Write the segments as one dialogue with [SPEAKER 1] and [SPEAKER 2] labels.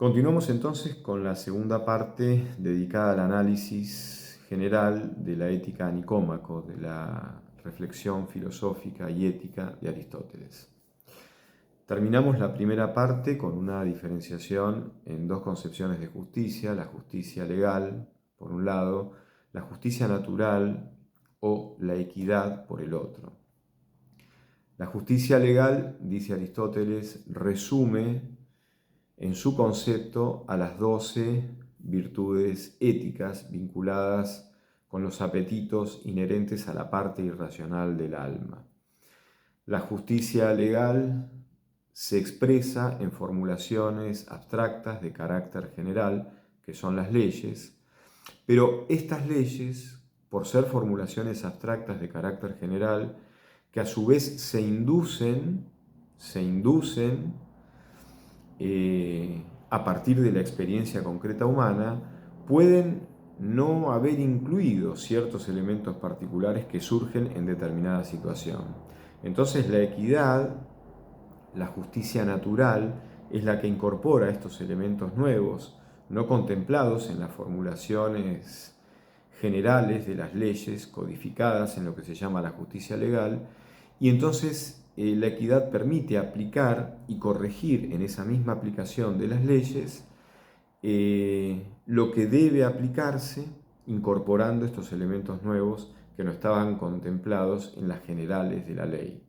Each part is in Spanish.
[SPEAKER 1] Continuamos entonces con la segunda parte dedicada al análisis general de la ética a Nicómaco, de la reflexión filosófica y ética de Aristóteles. Terminamos la primera parte con una diferenciación en dos concepciones de justicia: la justicia legal, por un lado, la justicia natural o la equidad, por el otro. La justicia legal, dice Aristóteles, resume en su concepto a las 12 virtudes éticas vinculadas con los apetitos inherentes a la parte irracional del alma. La justicia legal se expresa en formulaciones abstractas de carácter general, que son las leyes, pero estas leyes, por ser formulaciones abstractas de carácter general, que a su vez se inducen a partir de la experiencia concreta humana, pueden no haber incluido ciertos elementos particulares que surgen en determinada situación. Entonces la equidad, la justicia natural, es la que incorpora estos elementos nuevos, no contemplados en las formulaciones generales de las leyes codificadas en lo que se llama la justicia legal, y entonces la equidad permite aplicar y corregir en esa misma aplicación de las leyes lo que debe aplicarse, incorporando estos elementos nuevos que no estaban contemplados en las generales de la ley.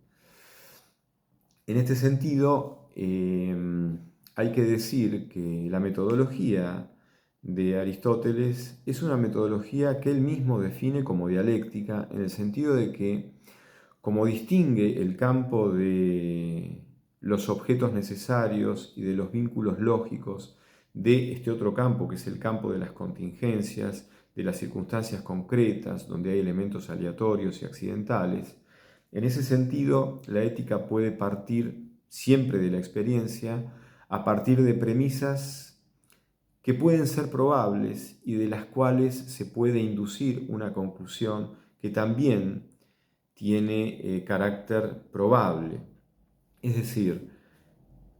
[SPEAKER 1] En este sentido, hay que decir que la metodología de Aristóteles es una metodología que él mismo define como dialéctica, en el sentido de que, como distingue el campo de los objetos necesarios y de los vínculos lógicos de este otro campo, que es el campo de las contingencias, de las circunstancias concretas, donde hay elementos aleatorios y accidentales, en ese sentido, la ética puede partir siempre de la experiencia, a partir de premisas que pueden ser probables y de las cuales se puede inducir una conclusión que también tiene carácter probable. Es decir,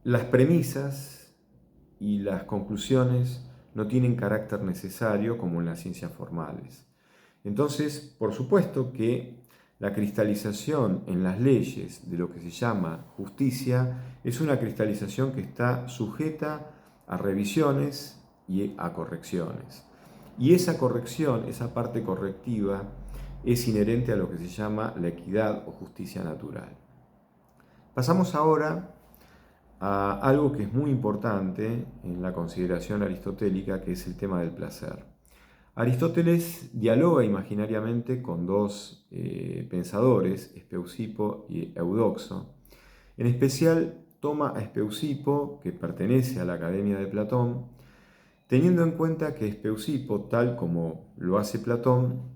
[SPEAKER 1] las premisas y las conclusiones no tienen carácter necesario como en las ciencias formales. Entonces, por supuesto que la cristalización en las leyes de lo que se llama justicia es una cristalización que está sujeta a revisiones y a correcciones. Y esa corrección, esa parte correctiva, es inherente a lo que se llama la equidad o justicia natural. Pasamos ahora a algo que es muy importante en la consideración aristotélica, que es el tema del placer. Aristóteles dialoga imaginariamente con dos pensadores, Espeusipo y Eudoxo. En especial toma a Espeusipo, que pertenece a la Academia de Platón, teniendo en cuenta que Espeusipo, tal como lo hace Platón,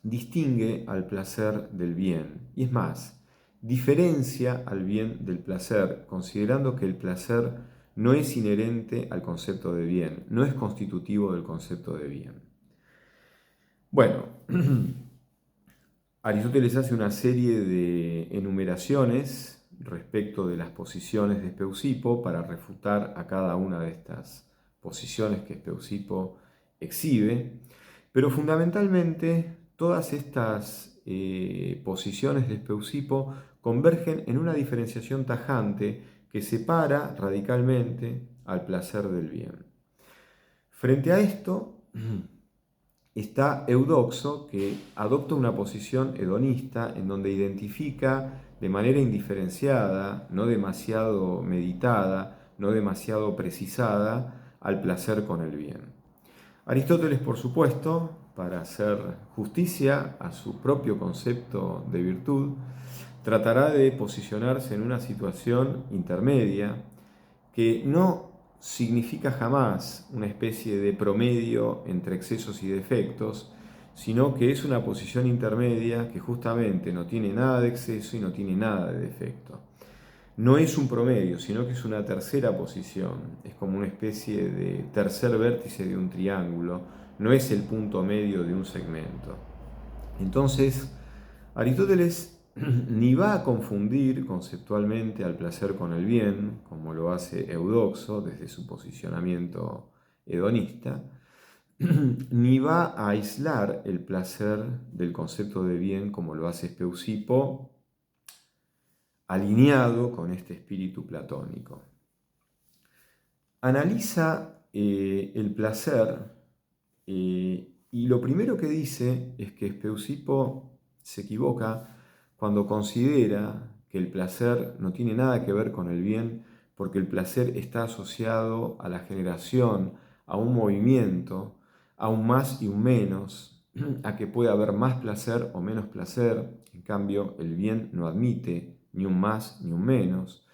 [SPEAKER 1] distingue al placer del bien. Y es más, diferencia al bien del placer, considerando que el placer no es inherente al concepto de bien, no es constitutivo del concepto de bien. Bueno, Aristóteles hace una serie de enumeraciones respecto de las posiciones de Espeusipo para refutar a cada una de estas posiciones que Espeusipo exhibe, pero fundamentalmente todas estas posiciones de Espeusipo convergen en una diferenciación tajante que separa radicalmente al placer del bien. Frente a esto está Eudoxo, que adopta una posición hedonista en donde identifica de manera indiferenciada, no demasiado meditada, no demasiado precisada, al placer con el bien. Aristóteles, por supuesto, para hacer justicia a su propio concepto de virtud, tratará de posicionarse en una situación intermedia que no significa jamás una especie de promedio entre excesos y defectos, sino que es una posición intermedia que justamente no tiene nada de exceso y no tiene nada de defecto. No es un promedio, sino que es una tercera posición, es como una especie de tercer vértice de un triángulo, no es el punto medio de un segmento. Entonces, Aristóteles ni va a confundir conceptualmente al placer con el bien, como lo hace Eudoxo desde su posicionamiento hedonista, ni va a aislar el placer del concepto de bien, como lo hace Speusipo, alineado con este espíritu platónico. Analiza el placer y lo primero que dice es que Speusipo se equivoca cuando considera que el placer no tiene nada que ver con el bien, porque el placer está asociado a la generación, a un movimiento, a un más y un menos, a que puede haber más placer o menos placer. En cambio, el bien no admite ni un más ni un menos,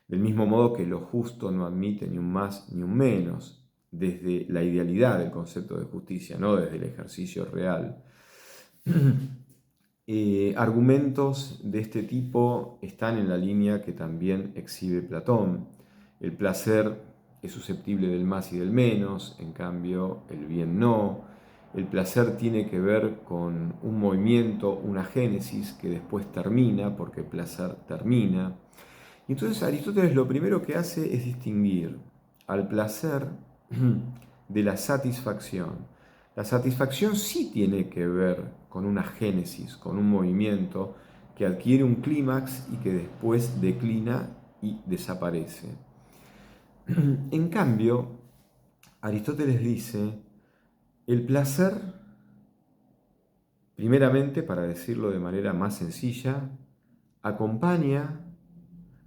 [SPEAKER 1] del mismo modo que lo justo no admite ni un más ni un menos, desde la idealidad del concepto de justicia, no desde el ejercicio real. Argumentos de este tipo están en la línea que también exhibe Platón. El placer es susceptible del más y del menos, en cambio el bien no. El placer tiene que ver con un movimiento, una génesis que después termina, porque el placer termina. Y entonces Aristóteles lo primero que hace es distinguir al placer de la satisfacción. La satisfacción sí tiene que ver con una génesis, con un movimiento que adquiere un clímax y que después declina y desaparece. En cambio, Aristóteles dice, el placer, primeramente, para decirlo de manera más sencilla, acompaña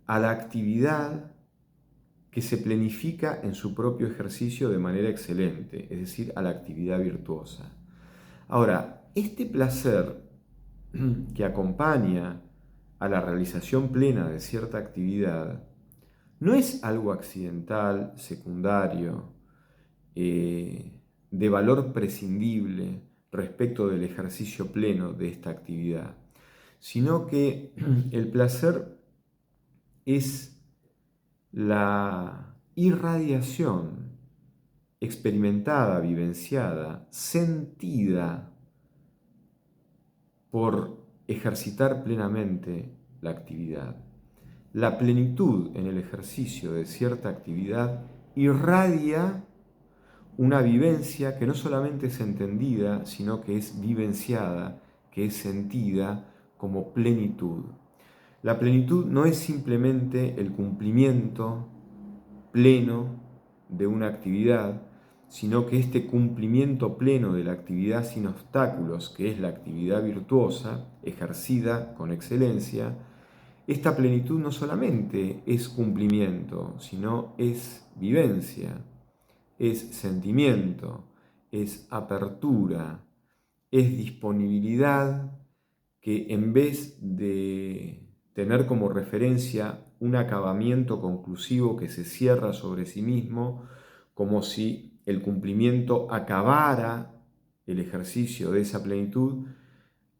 [SPEAKER 1] a la actividad que se planifica en su propio ejercicio de manera excelente, es decir, a la actividad virtuosa. Ahora, este placer que acompaña a la realización plena de cierta actividad no es algo accidental, secundario, de valor prescindible respecto del ejercicio pleno de esta actividad, sino que el placer es la irradiación experimentada, vivenciada, sentida por ejercitar plenamente la actividad. La plenitud en el ejercicio de cierta actividad irradia una vivencia que no solamente es entendida, sino que es vivenciada, que es sentida como plenitud. La plenitud no es simplemente el cumplimiento pleno de una actividad, sino que este cumplimiento pleno de la actividad sin obstáculos, que es la actividad virtuosa, ejercida con excelencia, esta plenitud no solamente es cumplimiento, sino es vivencia, es sentimiento, es apertura, es disponibilidad que en vez de tener como referencia un acabamiento conclusivo que se cierra sobre sí mismo, como si el cumplimiento acabara el ejercicio de esa plenitud,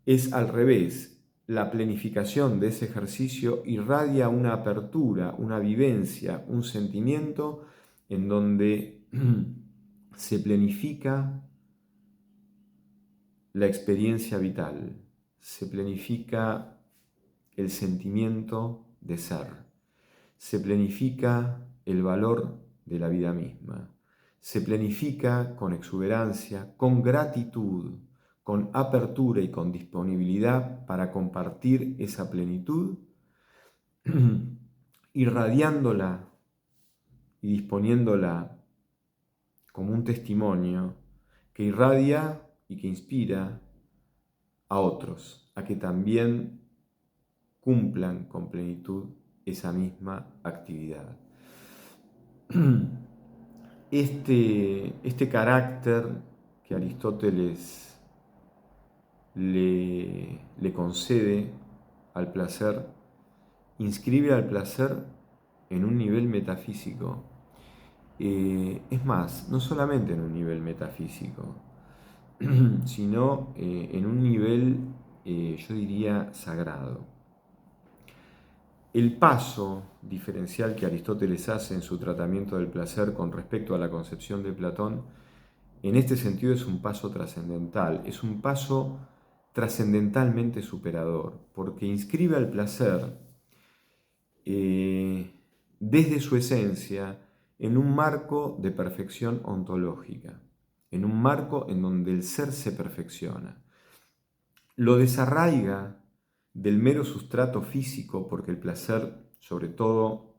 [SPEAKER 1] es al revés. La planificación de ese ejercicio irradia una apertura, una vivencia, un sentimiento en donde se planifica la experiencia vital, se planifica el sentimiento de ser, se planifica el valor de la vida misma, se planifica con exuberancia, con gratitud, con apertura y con disponibilidad para compartir esa plenitud, irradiándola y disponiéndola como un testimonio que irradia y que inspira a otros a que también cumplan con plenitud esa misma actividad. Este carácter que Aristóteles le concede al placer, inscribe al placer en un nivel metafísico. Es más, no solamente en un nivel metafísico, sino en un nivel, yo diría, sagrado. El paso diferencial que Aristóteles hace en su tratamiento del placer con respecto a la concepción de Platón, en este sentido es un paso trascendental, es un paso trascendentalmente superador, porque inscribe al placer desde su esencia en un marco de perfección ontológica, en un marco en donde el ser se perfecciona. Lo desarraiga del mero sustrato físico, porque el placer, sobre todo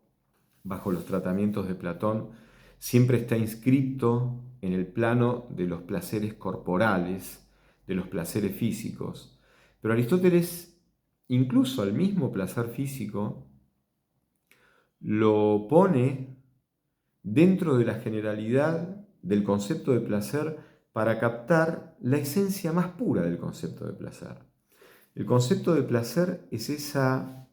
[SPEAKER 1] bajo los tratamientos de Platón, siempre está inscrito en el plano de los placeres corporales, de los placeres físicos. Pero Aristóteles, incluso al mismo placer físico, lo pone dentro de la generalidad del concepto de placer para captar la esencia más pura del concepto de placer. El concepto de placer es esa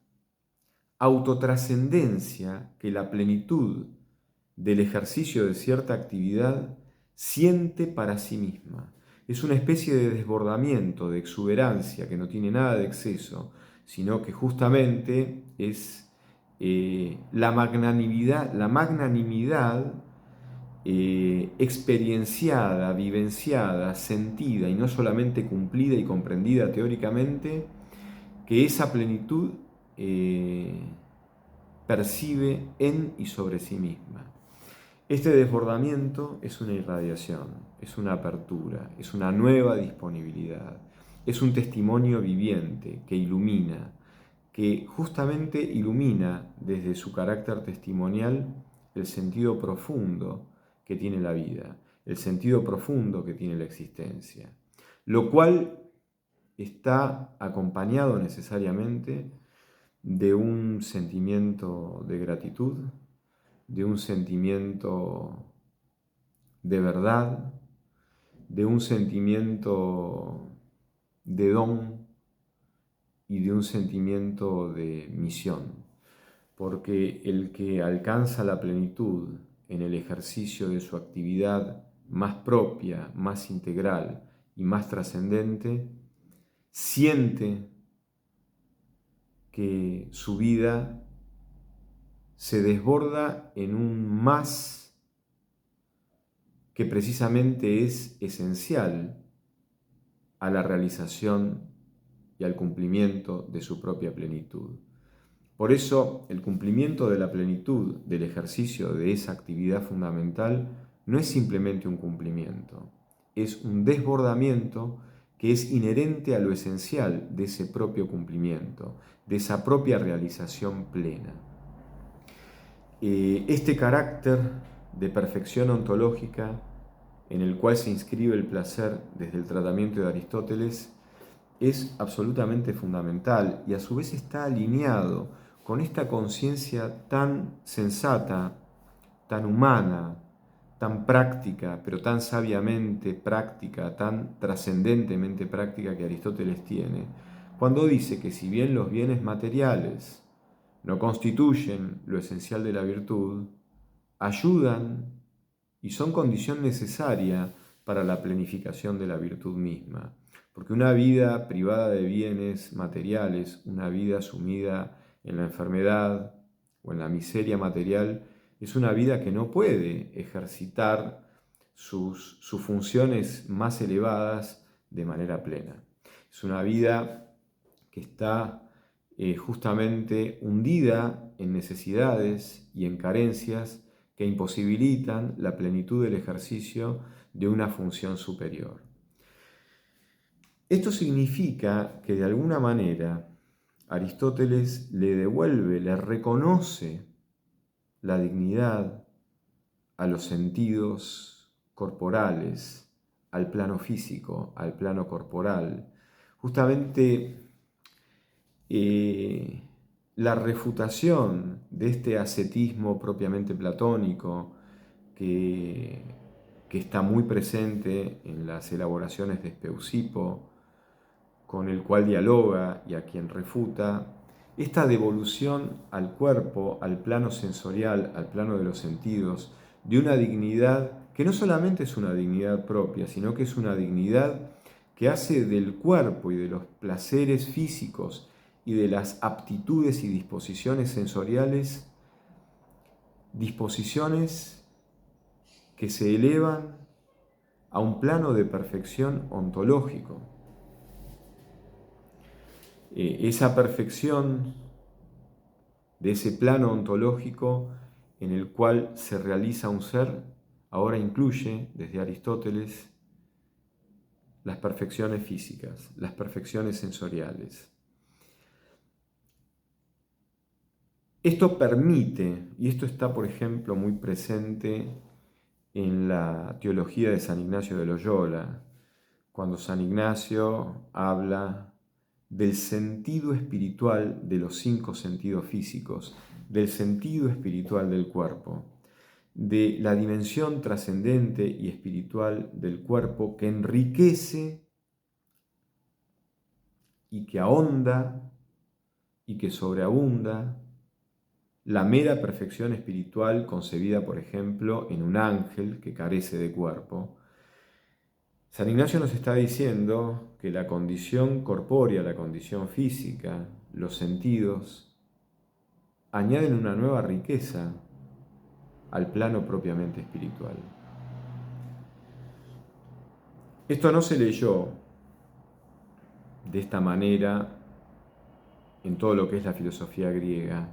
[SPEAKER 1] autotrascendencia que la plenitud del ejercicio de cierta actividad siente para sí misma. Es una especie de desbordamiento, de exuberancia que no tiene nada de exceso, sino que justamente es la magnanimidad experienciada, vivenciada, sentida y no solamente cumplida y comprendida teóricamente, que esa plenitud percibe en y sobre sí misma. Este desbordamiento es una irradiación, es una apertura, es una nueva disponibilidad, es un testimonio viviente que ilumina, que justamente ilumina desde su carácter testimonial el sentido profundo que tiene la vida, el sentido profundo que tiene la existencia, lo cual está acompañado necesariamente de un sentimiento de gratitud, de un sentimiento de verdad, de un sentimiento de don y de un sentimiento de misión. Porque el que alcanza la plenitud en el ejercicio de su actividad más propia, más integral y más trascendente, siente que su vida se desborda en un más que precisamente es esencial a la realización y al cumplimiento de su propia plenitud. Por eso, el cumplimiento de la plenitud del ejercicio de esa actividad fundamental no es simplemente un cumplimiento, es un desbordamiento que es inherente a lo esencial de ese propio cumplimiento, de esa propia realización plena. Este carácter de perfección ontológica en el cual se inscribe el placer desde el tratamiento de Aristóteles es absolutamente fundamental y a su vez está alineado con esta conciencia tan sensata, tan humana, tan práctica, pero tan sabiamente práctica, tan trascendentemente práctica que Aristóteles tiene, cuando dice que si bien los bienes materiales no constituyen lo esencial de la virtud, ayudan y son condición necesaria para la planificación de la virtud misma. Porque una vida privada de bienes materiales, una vida sumida en la enfermedad o en la miseria material, es una vida que no puede ejercitar sus funciones más elevadas de manera plena. Es una vida que está justamente hundida en necesidades y en carencias que imposibilitan la plenitud del ejercicio de una función superior. Esto significa que de alguna manera Aristóteles le devuelve, le reconoce la dignidad a los sentidos corporales, al plano físico, al plano corporal. Justamente la refutación de este ascetismo propiamente platónico que está muy presente en las elaboraciones de Speusipo, con el cual dialoga y a quien refuta, esta devolución al cuerpo, al plano sensorial, al plano de los sentidos, de una dignidad que no solamente es una dignidad propia, sino que es una dignidad que hace del cuerpo y de los placeres físicos y de las aptitudes y disposiciones sensoriales, disposiciones que se elevan a un plano de perfección ontológico. Esa perfección de ese plano ontológico en el cual se realiza un ser, ahora incluye, desde Aristóteles, las perfecciones físicas, las perfecciones sensoriales. Esto permite, y esto está, por ejemplo, muy presente en la teología de San Ignacio de Loyola, cuando San Ignacio habla del sentido espiritual de los 5 sentidos físicos, del sentido espiritual del cuerpo, de la dimensión trascendente y espiritual del cuerpo que enriquece y que ahonda y que sobreabunda la mera perfección espiritual concebida, por ejemplo, en un ángel que carece de cuerpo. San Ignacio nos está diciendo que la condición corpórea, la condición física, los sentidos, añaden una nueva riqueza al plano propiamente espiritual. Esto no se leyó de esta manera en todo lo que es la filosofía griega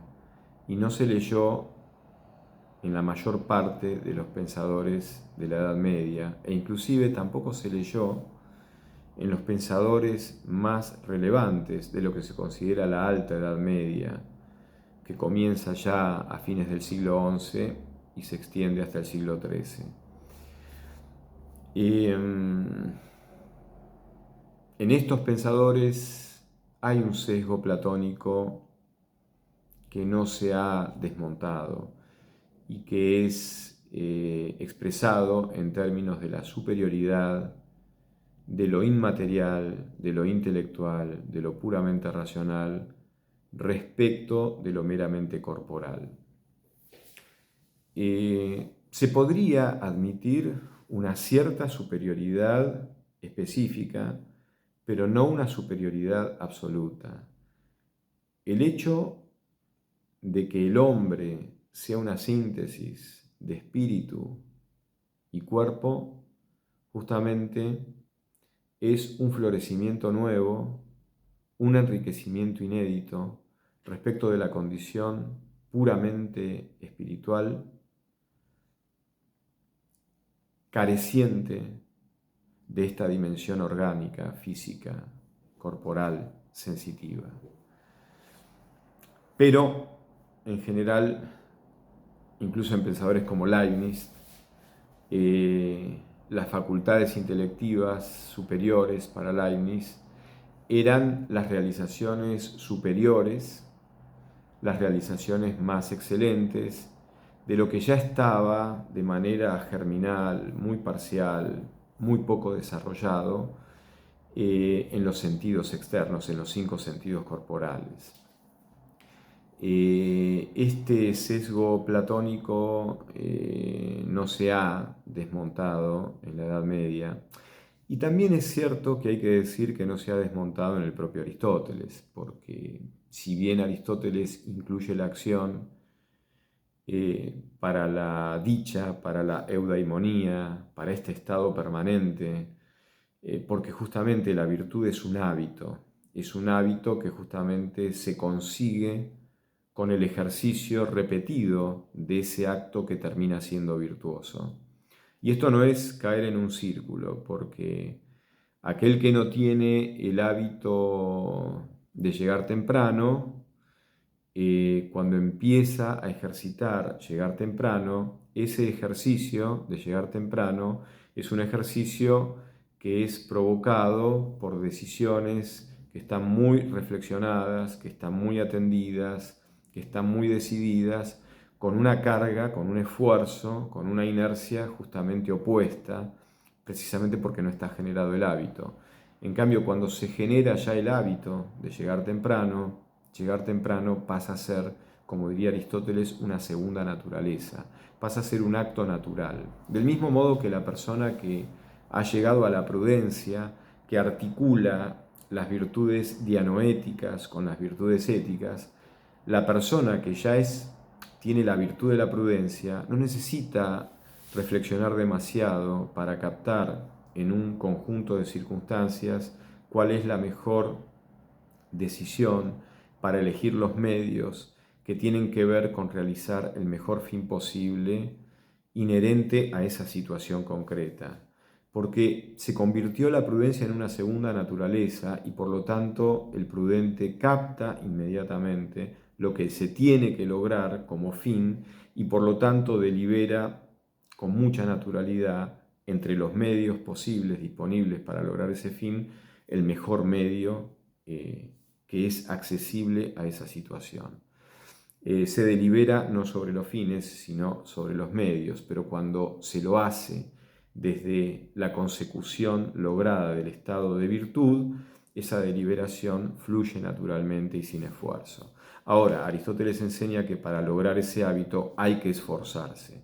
[SPEAKER 1] y no se leyó en la mayor parte de los pensadores de la Edad Media e inclusive tampoco se leyó en los pensadores más relevantes de lo que se considera la Alta Edad Media, que comienza ya a fines del siglo XI y se extiende hasta el siglo XIII. En estos pensadores hay un sesgo platónico que no se ha desmontado y que es expresado en términos de la superioridad de lo inmaterial, de lo intelectual, de lo puramente racional, respecto de lo meramente corporal. Se podría admitir una cierta superioridad específica, pero no una superioridad absoluta. El hecho de que el hombre sea una síntesis de espíritu y cuerpo, justamente es un florecimiento nuevo, un enriquecimiento inédito respecto de la condición puramente espiritual, careciente de esta dimensión orgánica, física, corporal, sensitiva. Pero, en general, incluso en pensadores como Leibniz, las facultades intelectivas superiores para Leibniz eran las realizaciones superiores, las realizaciones más excelentes, de lo que ya estaba de manera germinal, muy parcial, muy poco desarrollado en los sentidos externos, en los 5 sentidos corporales. Este sesgo platónico no se ha desmontado en la Edad Media. Y también es cierto que hay que decir que no se ha desmontado en el propio Aristóteles, porque si bien Aristóteles incluye la acción para la dicha, para la eudaimonía, para este estado permanente, porque justamente la virtud es un hábito que justamente se consigue con el ejercicio repetido de ese acto que termina siendo virtuoso. Y esto no es caer en un círculo, porque aquel que no tiene el hábito de llegar temprano, cuando empieza a ejercitar llegar temprano, ese ejercicio de llegar temprano es un ejercicio que es provocado por decisiones que están muy reflexionadas, que están muy atendidas, que están muy decididas, con una carga, con un esfuerzo, con una inercia justamente opuesta, precisamente porque no está generado el hábito. En cambio, cuando se genera ya el hábito de llegar temprano pasa a ser, como diría Aristóteles, una segunda naturaleza, pasa a ser un acto natural. Del mismo modo que la persona que ha llegado a la prudencia, que articula las virtudes dianoéticas con las virtudes éticas, la persona que ya tiene la virtud de la prudencia no necesita reflexionar demasiado para captar en un conjunto de circunstancias cuál es la mejor decisión, para elegir los medios que tienen que ver con realizar el mejor fin posible inherente a esa situación concreta, porque se convirtió la prudencia en una segunda naturaleza y por lo tanto el prudente capta inmediatamente lo que se tiene que lograr como fin y por lo tanto delibera con mucha naturalidad entre los medios posibles disponibles para lograr ese fin, el mejor medio que es accesible a esa situación. Se delibera no sobre los fines, sino sobre los medios, pero cuando se lo hace desde la consecución lograda del estado de virtud, esa deliberación fluye naturalmente y sin esfuerzo. Ahora, Aristóteles enseña que para lograr ese hábito hay que esforzarse.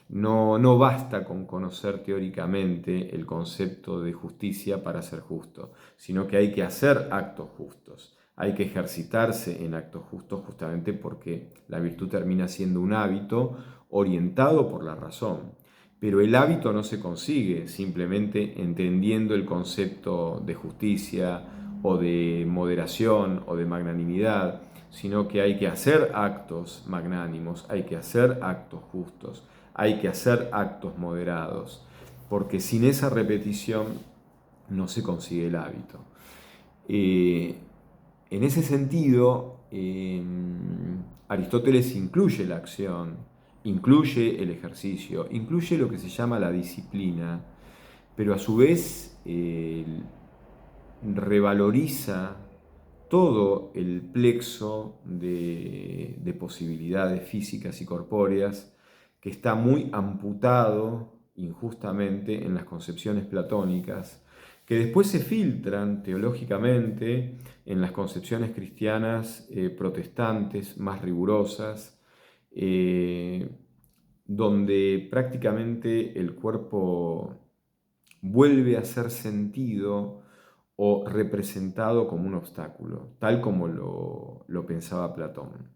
[SPEAKER 1] No basta con conocer teóricamente el concepto de justicia para ser justo, sino que hay que hacer actos justos, hay que ejercitarse en actos justos justamente porque la virtud termina siendo un hábito orientado por la razón. Pero el hábito no se consigue simplemente entendiendo el concepto de justicia o de moderación o de magnanimidad, sino que hay que hacer actos magnánimos, hay que hacer actos justos, hay que hacer actos moderados, porque sin esa repetición no se consigue el hábito. En ese sentido, Aristóteles incluye la acción, incluye el ejercicio, incluye lo que se llama la disciplina, pero a su vez revaloriza todo el plexo de posibilidades físicas y corpóreas que está muy amputado injustamente en las concepciones platónicas, que después se filtran teológicamente en las concepciones cristianas protestantes más rigurosas, donde prácticamente el cuerpo vuelve a ser sentido o representado como un obstáculo, tal como lo pensaba Platón.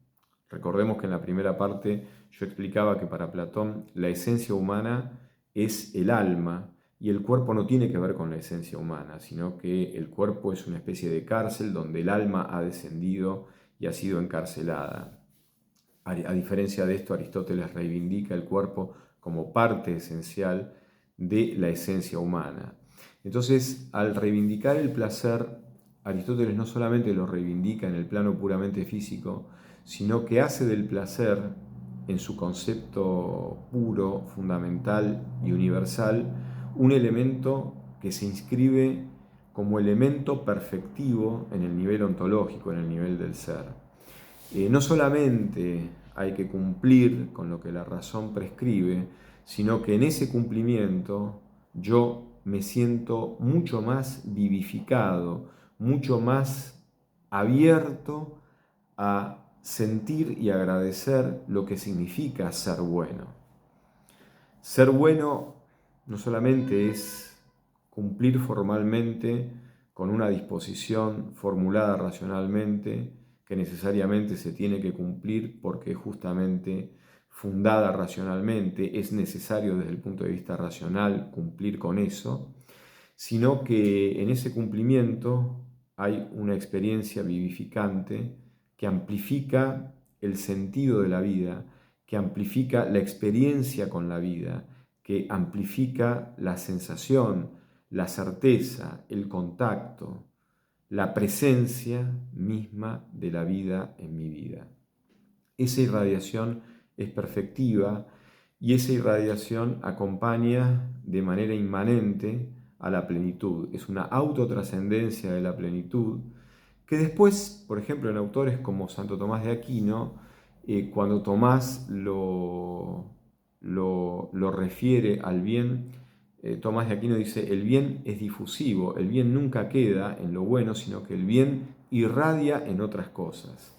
[SPEAKER 1] Recordemos que en la primera parte yo explicaba que para Platón la esencia humana es el alma y el cuerpo no tiene que ver con la esencia humana, sino que el cuerpo es una especie de cárcel donde el alma ha descendido y ha sido encarcelada. A diferencia de esto, Aristóteles reivindica el cuerpo como parte esencial de la esencia humana. Entonces, al reivindicar el placer, Aristóteles no solamente lo reivindica en el plano puramente físico, sino que hace del placer, en su concepto puro, fundamental y universal, un elemento que se inscribe como elemento perfectivo en el nivel ontológico, en el nivel del ser. No solamente hay que cumplir con lo que la razón prescribe, sino que en ese cumplimiento yo me siento mucho más vivificado, mucho más abierto a sentir y agradecer lo que significa ser bueno. Ser bueno no solamente es cumplir formalmente con una disposición formulada racionalmente, que necesariamente se tiene que cumplir porque es justamente fundada racionalmente, es necesario desde el punto de vista racional cumplir con eso, sino que en ese cumplimiento hay una experiencia vivificante que amplifica el sentido de la vida, que amplifica la experiencia con la vida, que amplifica la sensación, la certeza, el contacto, la presencia misma de la vida en mi vida. Esa irradiación es perfectiva y esa irradiación acompaña de manera inmanente a la plenitud. Es una autotrascendencia de la plenitud que después, por ejemplo, en autores como Santo Tomás de Aquino, cuando Tomás lo refiere al bien, Tomás de Aquino dice, el bien es difusivo, el bien nunca queda en lo bueno, sino que el bien irradia en otras cosas.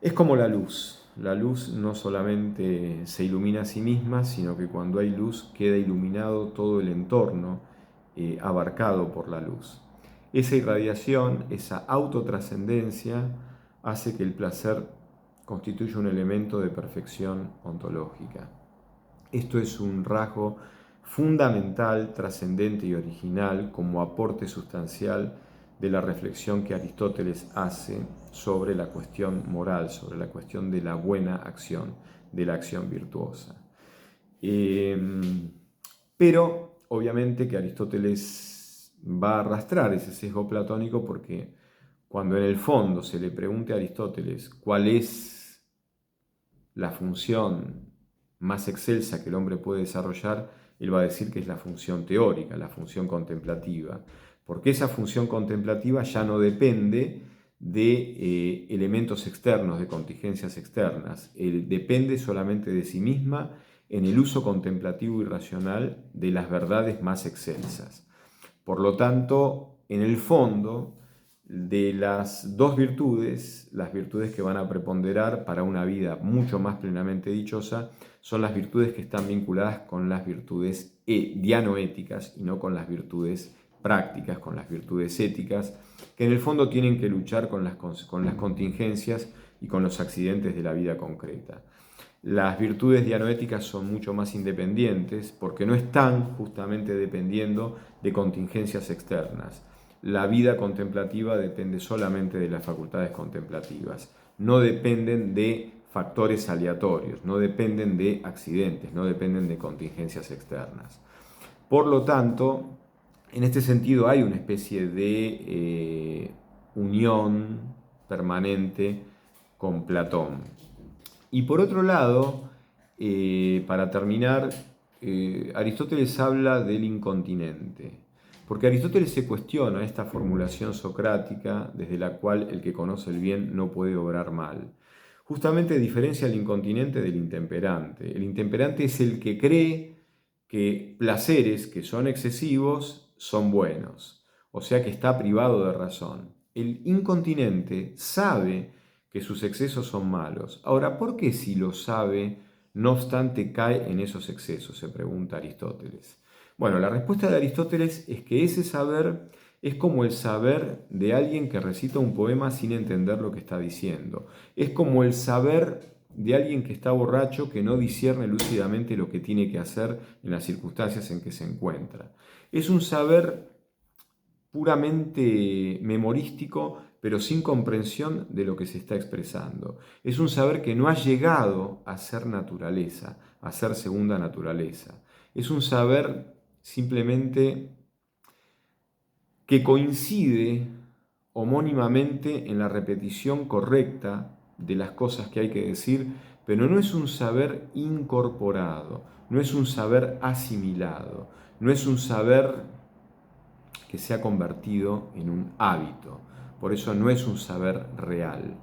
[SPEAKER 1] Es como la luz. La luz no solamente se ilumina a sí misma, sino que cuando hay luz queda iluminado todo el entorno abarcado por la luz. Esa irradiación, esa autotrascendencia, hace que el placer constituya un elemento de perfección ontológica. Esto es un rasgo fundamental, trascendente y original como aporte sustancial de la reflexión que Aristóteles hace sobre la cuestión moral, sobre la cuestión de la buena acción, de la acción virtuosa. Pero obviamente que Aristóteles va a arrastrar ese sesgo platónico, porque cuando en el fondo se le pregunte a Aristóteles cuál es la función más excelsa que el hombre puede desarrollar, él va a decir que es la función teórica, la función contemplativa, porque esa función contemplativa ya no depende de elementos externos, de contingencias externas, depende solamente de sí misma en el uso contemplativo y racional de las verdades más excelsas. Por lo tanto, en el fondo, de las dos virtudes, las virtudes que van a preponderar para una vida mucho más plenamente dichosa, son las virtudes que están vinculadas con las virtudes dianoéticas y no con las virtudes prácticas, con las virtudes éticas, que en el fondo tienen que luchar con las contingencias y con los accidentes de la vida concreta. Las virtudes dianoéticas son mucho más independientes porque no están justamente dependiendo de contingencias externas. La vida contemplativa depende solamente de las facultades contemplativas, no dependen de factores aleatorios, no dependen de accidentes, no dependen de contingencias externas. Por lo tanto, en este sentido hay una especie de unión permanente con Platón. Y por otro lado, para terminar, Aristóteles habla del incontinente, porque Aristóteles se cuestiona esta formulación socrática desde la cual el que conoce el bien no puede obrar mal. Justamente diferencia el incontinente del intemperante. El intemperante es el que cree que placeres que son excesivos son buenos, o sea que está privado de razón. El incontinente sabe que sus excesos son malos. Ahora, ¿por qué si lo sabe, no obstante cae en esos excesos?, se pregunta Aristóteles. Bueno, la respuesta de Aristóteles es que ese saber es como el saber de alguien que recita un poema sin entender lo que está diciendo. Es como el saber de alguien que está borracho, que no discierne lúcidamente lo que tiene que hacer en las circunstancias en que se encuentra. Es un saber puramente memorístico, pero sin comprensión de lo que se está expresando. Es un saber que no ha llegado a ser naturaleza, a ser segunda naturaleza. Es un saber simplemente que coincide homónimamente en la repetición correcta de las cosas que hay que decir, pero no es un saber incorporado, no es un saber asimilado, no es un saber que se ha convertido en un hábito. Por eso no es un saber real.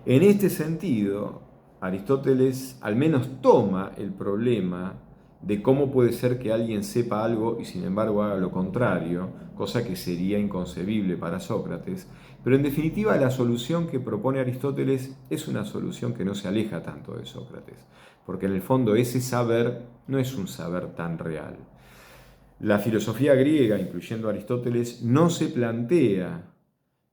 [SPEAKER 1] En este sentido, Aristóteles al menos toma el problema de cómo puede ser que alguien sepa algo y sin embargo haga lo contrario, cosa que sería inconcebible para Sócrates, pero en definitiva la solución que propone Aristóteles es una solución que no se aleja tanto de Sócrates, porque en el fondo ese saber no es un saber tan real. La filosofía griega, incluyendo Aristóteles, no se plantea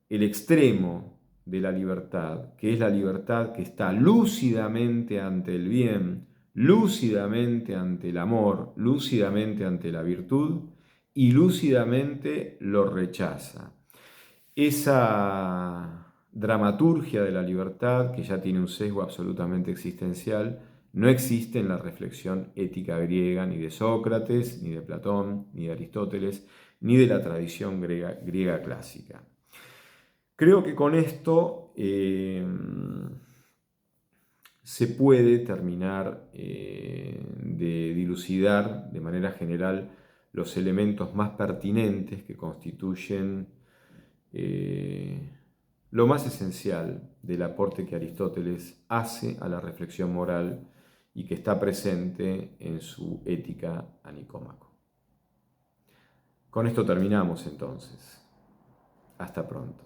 [SPEAKER 1] el extremo de la libertad, que es la libertad que está lúcidamente ante el bien, lúcidamente ante el amor, lúcidamente ante la virtud y lúcidamente lo rechaza. Esa dramaturgia de la libertad, que ya tiene un sesgo absolutamente existencial, no existe en la reflexión ética griega ni de Sócrates, ni de Platón, ni de Aristóteles, ni de la tradición griega clásica. Creo que con esto se puede terminar de dilucidar de manera general los elementos más pertinentes que constituyen lo más esencial del aporte que Aristóteles hace a la reflexión moral y que está presente en su Ética a Nicómaco. Con esto terminamos entonces. Hasta pronto.